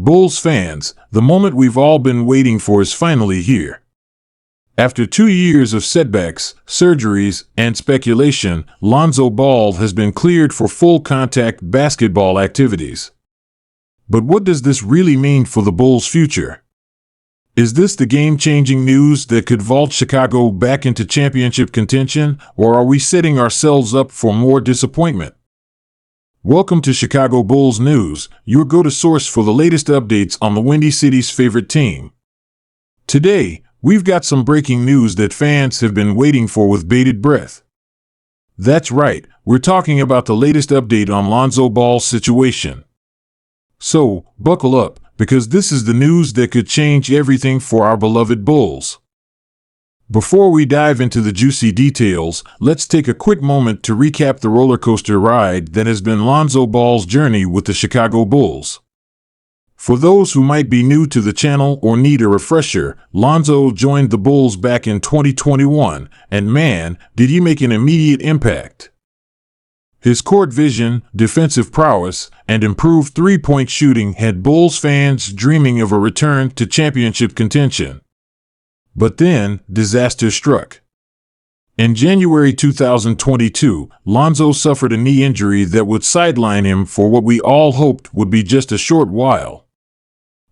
Bulls fans, the moment we've all been waiting for is finally here. After 2 years of setbacks, surgeries, and speculation, Lonzo Ball has been cleared for full-contact basketball activities. But what does this really mean for the Bulls' future? Is this the game-changing news that could vault Chicago back into championship contention, or are we setting ourselves up for more disappointment? Welcome to Chicago Bulls News, your go-to source for the latest updates on the Windy City's favorite team. Today, we've got some breaking news that fans have been waiting for with bated breath. That's right, we're talking about the latest update on Lonzo Ball's situation. So, buckle up, because this is the news that could change everything for our beloved Bulls. Before we dive into the juicy details, let's take a quick moment to recap the roller coaster ride that has been Lonzo Ball's journey with the Chicago Bulls. For those who might be new to the channel or need a refresher, Lonzo joined the Bulls back in 2021, and man, did he make an immediate impact. His court vision, defensive prowess, and improved three-point shooting had Bulls fans dreaming of a return to championship contention. But then, disaster struck. In January 2022, Lonzo suffered a knee injury that would sideline him for what we all hoped would be just a short while.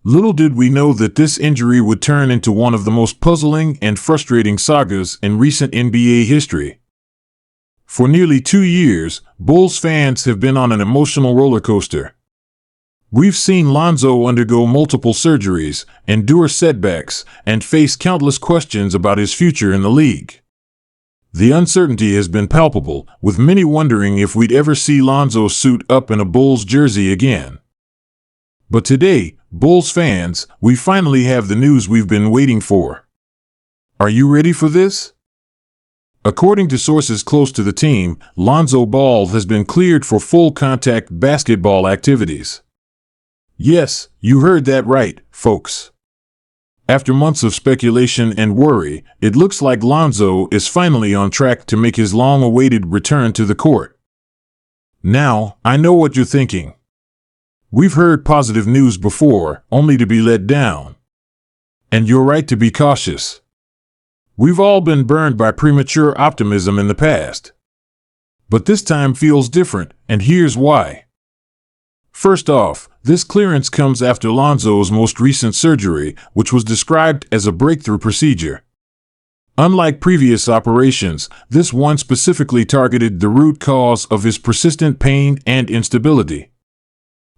Little did we know that this injury would turn into one of the most puzzling and frustrating sagas in recent NBA history. For nearly 2 years, Bulls fans have been on an emotional roller coaster. We've seen Lonzo undergo multiple surgeries, endure setbacks, and face countless questions about his future in the league. The uncertainty has been palpable, with many wondering if we'd ever see Lonzo suit up in a Bulls jersey again. But today, Bulls fans, we finally have the news we've been waiting for. Are you ready for this? According to sources close to the team, Lonzo Ball has been cleared for full-contact basketball activities. Yes, you heard that right, folks. After months of speculation and worry, it looks like Lonzo is finally on track to make his long-awaited return to the court. Now, I know what you're thinking. We've heard positive news before, only to be let down. And you're right to be cautious. We've all been burned by premature optimism in the past. But this time feels different, and here's why. First off, this clearance comes after Lonzo's most recent surgery, which was described as a breakthrough procedure. Unlike previous operations, this one specifically targeted the root cause of his persistent pain and instability.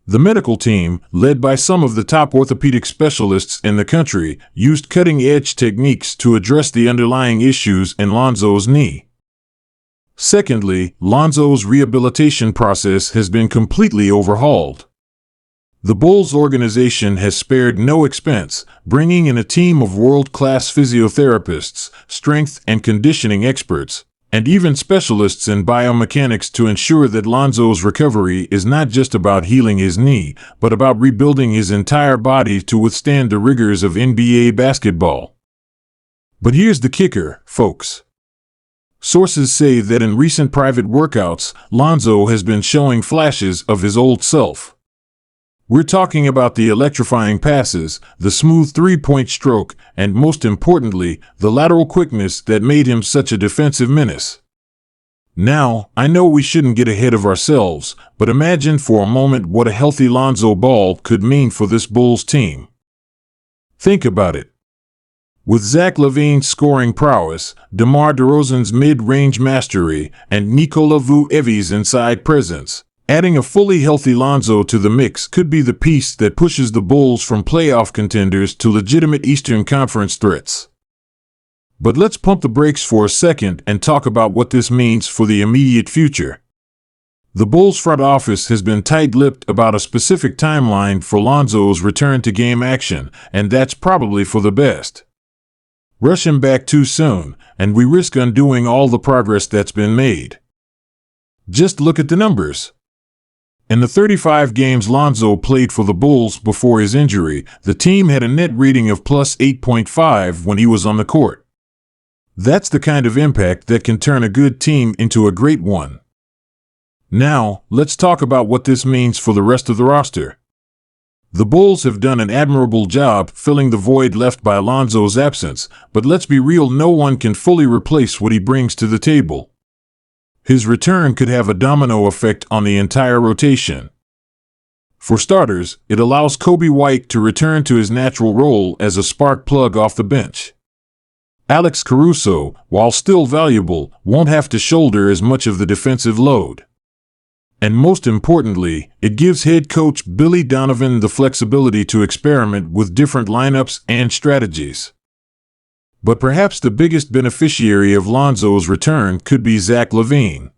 The medical team, led by some of the top orthopedic specialists in the country, used cutting-edge techniques to address the underlying issues in Lonzo's knee. Secondly, Lonzo's rehabilitation process has been completely overhauled. The Bulls organization has spared no expense, bringing in a team of world-class physiotherapists, strength and conditioning experts, and even specialists in biomechanics to ensure that Lonzo's recovery is not just about healing his knee, but about rebuilding his entire body to withstand the rigors of NBA basketball. But here's the kicker, folks. Sources say that in recent private workouts, Lonzo has been showing flashes of his old self. We're talking about the electrifying passes, the smooth three-point stroke, and most importantly, the lateral quickness that made him such a defensive menace. Now, I know we shouldn't get ahead of ourselves, but imagine for a moment what a healthy Lonzo Ball could mean for this Bulls team. Think about it. With Zach LaVine's scoring prowess, DeMar DeRozan's mid-range mastery, and Nikola Vučević's inside presence, adding a fully healthy Lonzo to the mix could be the piece that pushes the Bulls from playoff contenders to legitimate Eastern Conference threats. But let's pump the brakes for a second and talk about what this means for the immediate future. The Bulls front office has been tight-lipped about a specific timeline for Lonzo's return to game action, and that's probably for the best. Rush him back too soon, and we risk undoing all the progress that's been made. Just look at the numbers. In the 35 games Lonzo played for the Bulls before his injury, the team had a net rating of plus 8.5 when he was on the court. That's the kind of impact that can turn a good team into a great one. Now, let's talk about what this means for the rest of the roster. The Bulls have done an admirable job filling the void left by Lonzo's absence, but let's be real, no one can fully replace what he brings to the table. His return could have a domino effect on the entire rotation. For starters, it allows Coby White to return to his natural role as a spark plug off the bench. Alex Caruso, while still valuable, won't have to shoulder as much of the defensive load. And most importantly, it gives head coach Billy Donovan the flexibility to experiment with different lineups and strategies. But perhaps the biggest beneficiary of Lonzo's return could be Zach LaVine.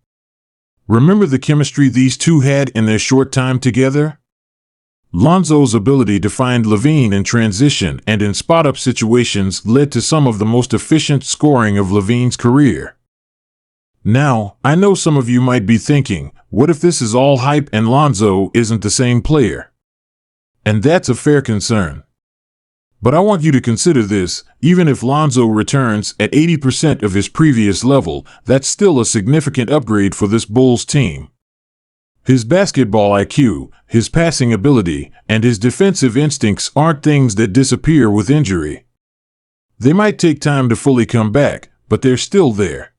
Remember the chemistry these two had in their short time together? Lonzo's ability to find LaVine in transition and in spot-up situations led to some of the most efficient scoring of LaVine's career. Now, I know some of you might be thinking, what if this is all hype and Lonzo isn't the same player? And that's a fair concern. But I want you to consider this, even if Lonzo returns at 80% of his previous level, that's still a significant upgrade for this Bulls team. His basketball IQ, his passing ability, and his defensive instincts aren't things that disappear with injury. They might take time to fully come back, but they're still there.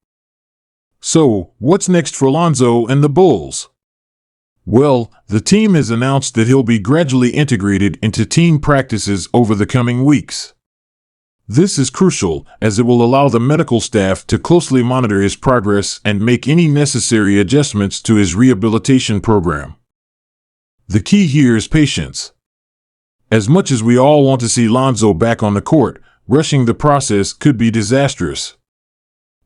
So, what's next for Lonzo and the Bulls? Well, the team has announced that he'll be gradually integrated into team practices over the coming weeks. This is crucial, as it will allow the medical staff to closely monitor his progress and make any necessary adjustments to his rehabilitation program. The key here is patience. As much as we all want to see Lonzo back on the court, rushing the process could be disastrous.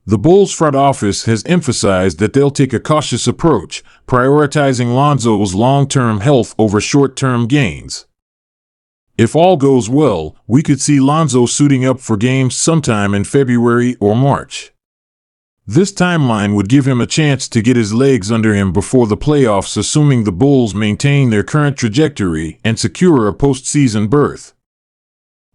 The Bulls front office has emphasized that they'll take a cautious approach, prioritizing Lonzo's long-term health over short-term gains. If all goes well, we could see Lonzo suiting up for games sometime in February or March. This timeline would give him a chance to get his legs under him before the playoffs, assuming the Bulls maintain their current trajectory and secure a postseason berth.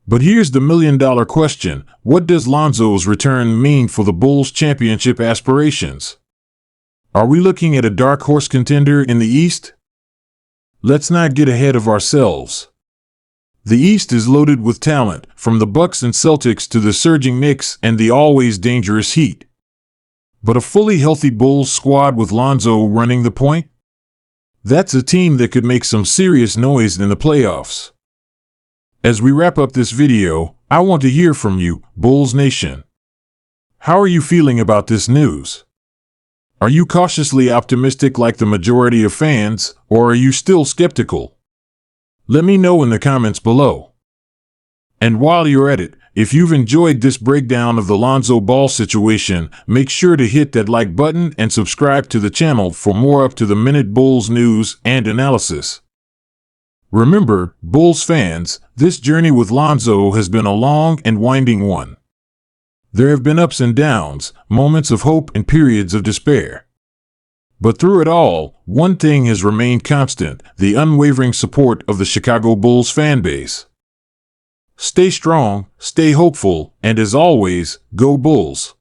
But here's the million-dollar question: what does Lonzo's return mean for the Bulls' championship aspirations? Are we looking at a dark horse contender in the East? Let's not get ahead of ourselves. The East is loaded with talent, from the Bucks and Celtics to the surging Knicks and the always dangerous Heat. But a fully healthy Bulls squad with Lonzo running the point? That's a team that could make some serious noise in the playoffs. As we wrap up this video, I want to hear from you, Bulls Nation. How are you feeling about this news? Are you cautiously optimistic like the majority of fans, or are you still skeptical? Let me know in the comments below. And while you're at it, if you've enjoyed this breakdown of the Lonzo Ball situation, make sure to hit that like button and subscribe to the channel for more up-to-the-minute Bulls news and analysis. Remember, Bulls fans, this journey with Lonzo has been a long and winding one. There have been ups and downs, moments of hope and periods of despair. But through it all, one thing has remained constant: the unwavering support of the Chicago Bulls fan base. Stay strong, stay hopeful, and as always, go Bulls!